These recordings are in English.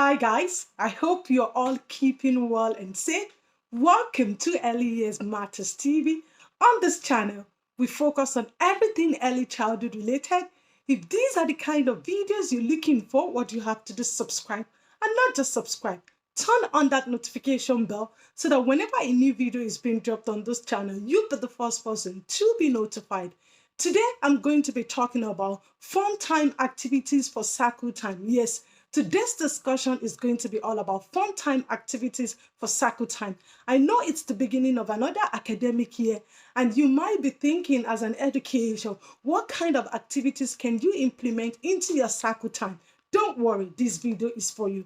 Hi guys, I hope you're all keeping well and safe. Welcome to Early Years Matters TV. On this channel, we focus on everything early childhood related. If these are the kind of videos you're looking for, what you have to do is subscribe, and not just subscribe. Turn on that notification bell so that whenever a new video is being dropped on this channel, you'll be the first person to be notified. Today, I'm going to be talking about fun time activities for circle time. Yes, today's discussion is going to be all about fun time activities for circle time. I know it's the beginning of another academic year, and you might be thinking as an educator, what kind of activities can you implement into your circle time? Don't worry, this video is for you.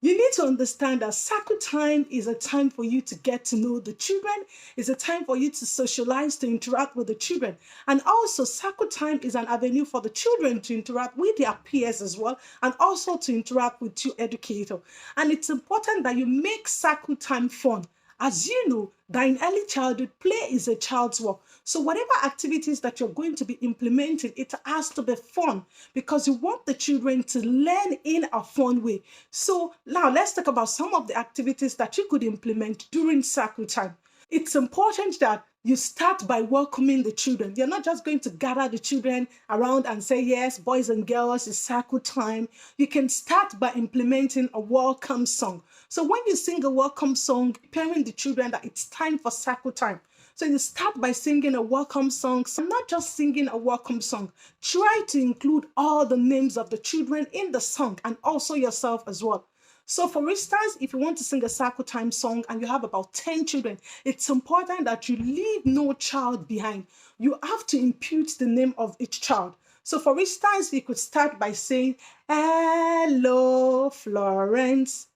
You need to understand that circle time is a time for you to get to know the children. It's a time for you to socialize, to interact with the children. And also, circle time is an avenue for the children to interact with their peers as well, and also to interact with your educator. And it's important that you make circle time fun. As you know, that in early childhood, play is a child's work. So whatever activities that you're going to be implementing, it has to be fun because you want the children to learn in a fun way. So now let's talk about some of the activities that you could implement during circle time. It's important that you start by welcoming the children. You're not just going to gather the children around and say, yes, boys and girls, it's circle time. You can start by implementing a welcome song. So when you sing a welcome song, preparing the children that it's time for circle time. So you start by singing a welcome song. So not just singing a welcome song. Try to include all the names of the children in the song and also yourself as well. So for instance, if you want to sing a circle time song and you have about 10 children, it's important that you leave no child behind. You have to impute the name of each child. So for instance, you could start by saying, hello, Florence.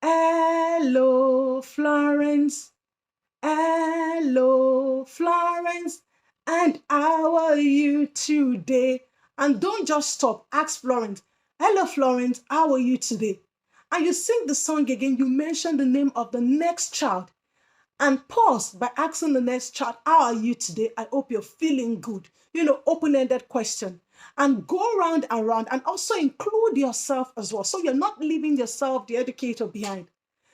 Hello, Florence. Hello, Florence. And how are you today? And don't just stop. Ask Florence. Hello, Florence. How are you today? And you sing the song again. You mention the name of the next child. And pause by asking the next child, how are you today? I hope you're feeling good. Open-ended question. And go round and round and also include yourself as well. So you're not leaving yourself, the educator, behind.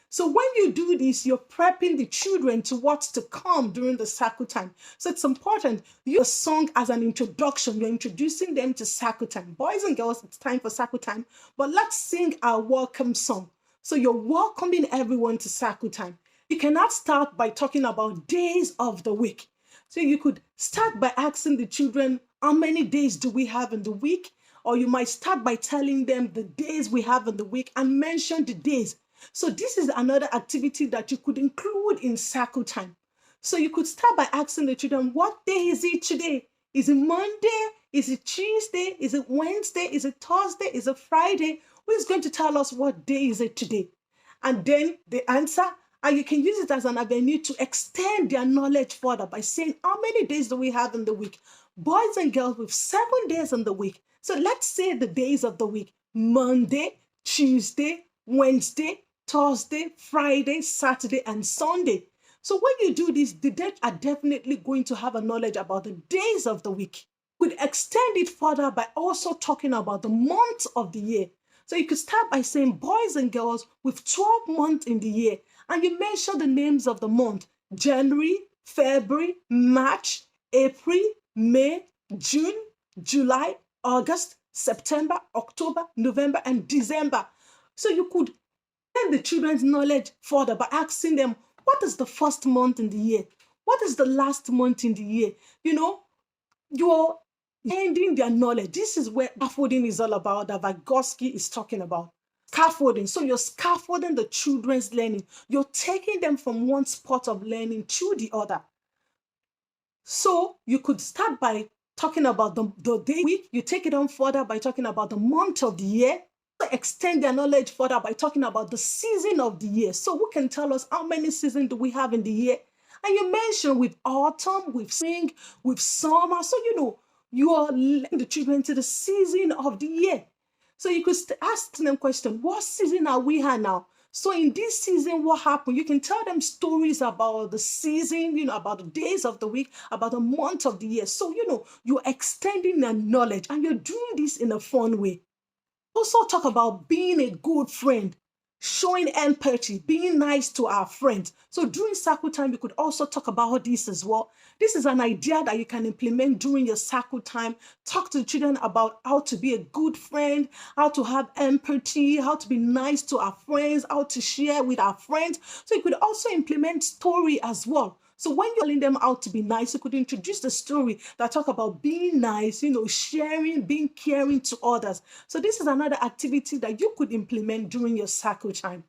So when you do this, you're prepping the children to what's to come during the circle time. So it's important. Your song as an introduction, you're introducing them to circle time. Boys and girls, it's time for circle time. But let's sing our welcome song. So you're welcoming everyone to circle time. You cannot start by talking about days of the week. So you could start by asking the children, how many days do we have in the week? Or you might start by telling them the days we have in the week and mention the days. So this is another activity that you could include in circle time. So you could start by asking the children, what day is it today? Is it Monday? Is it Tuesday? Is it Wednesday? Is it Thursday? Is it Friday? Who is going to tell us what day is it today? And then they answer, and you can use it as an avenue to extend their knowledge further by saying, how many days do we have in the week? Boys and girls, with 7 days in the week. So let's say the days of the week: Monday, Tuesday, Wednesday, Thursday, Friday, Saturday, and Sunday. So when you do this, the dead are definitely going to have a knowledge about the days of the week. You could extend it further by also talking about the months of the year. So you could start by saying boys and girls with 12 months in the year, and you mention the names of the month: January, February, March, April, May, June, July, August, September, October, November, and December. So you could the children's knowledge further by asking them, what is the first month in the year? What is the last month in the year? You're ending their knowledge. This is where scaffolding is all about, that Vygotsky is talking about. Scaffolding. So you're scaffolding the children's learning. You're taking them from one spot of learning to the other. So you could start by talking about the day week. You take it on further by talking about the month of the year. Extend their knowledge further by talking about the season of the year. So who can tell us how many seasons do we have in the year? And you mentioned with autumn, with spring, with summer. So you are leading the children to the season of the year. So you could ask them question, what season are we in now? So in this season, what happened? You can tell them stories about the season, about the days of the week, about the month of the year. So, you're extending their knowledge, and you're doing this in a fun way. Also talk about being a good friend, showing empathy, being nice to our friends. So during circle time, we could also talk about this as well. This is an idea that you can implement during your circle time. Talk to the children about how to be a good friend, how to have empathy, how to be nice to our friends, how to share with our friends. So you could also implement story as well. So when you're telling them how to be nice, you could introduce the story that talk about being nice, sharing, being caring to others. So this is another activity that you could implement during your circle time.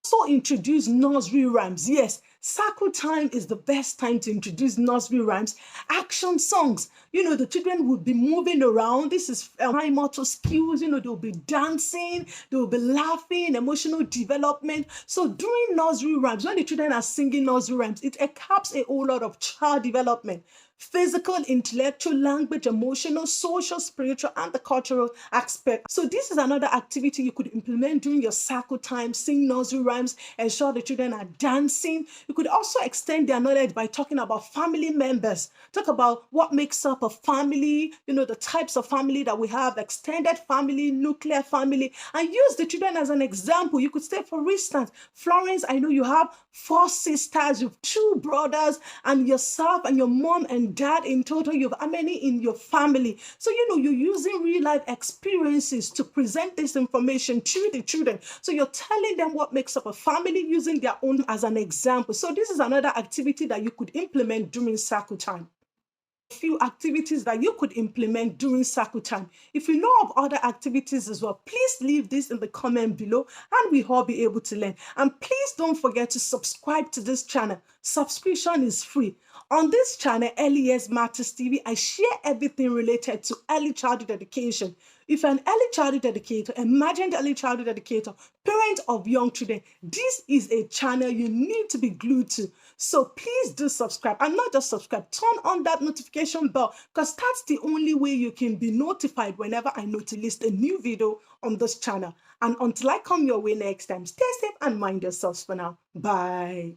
Also introduce nursery rhymes. Yes, circle time is the best time to introduce nursery rhymes, action songs. The children will be moving around. This is high motor skills. They'll be dancing, they'll be laughing, emotional development. So during nursery rhymes, when the children are singing nursery rhymes, it helps a whole lot of child development. Physical, intellectual, language, emotional, social, spiritual, and the cultural aspect. So this is another activity you could implement during your circle time. Sing nursery rhymes, ensure the children are dancing. You could also extend their knowledge by talking about family members. Talk about what makes up a family, the types of family that we have, extended family, nuclear family, and use the children as an example. You could say, for instance, Florence, I know you have 4 sisters, you have 2 brothers, and yourself and your mom and dad. In total, you have how many in your family? So you're using real life experiences to present this information to the children. So you're telling them what makes up a family using their own as an example. So this is another activity that you could implement during circle time. Few activities that you could implement during circle time. If you know of other activities as well, please leave this in the comment below and we all be able to learn. And please don't forget to subscribe to this channel. Subscription is free. On this channel, Early Years Matters TV, I share everything related to early childhood education. If you're an early childhood educator, emergent early childhood educator, parent of young children, this is a channel you need to be glued to. So please do subscribe, and not just subscribe, turn on that notification bell, because that's the only way you can be notified whenever I notice a new video on this channel. And until I come your way next time, stay safe and mind yourselves for now. Bye.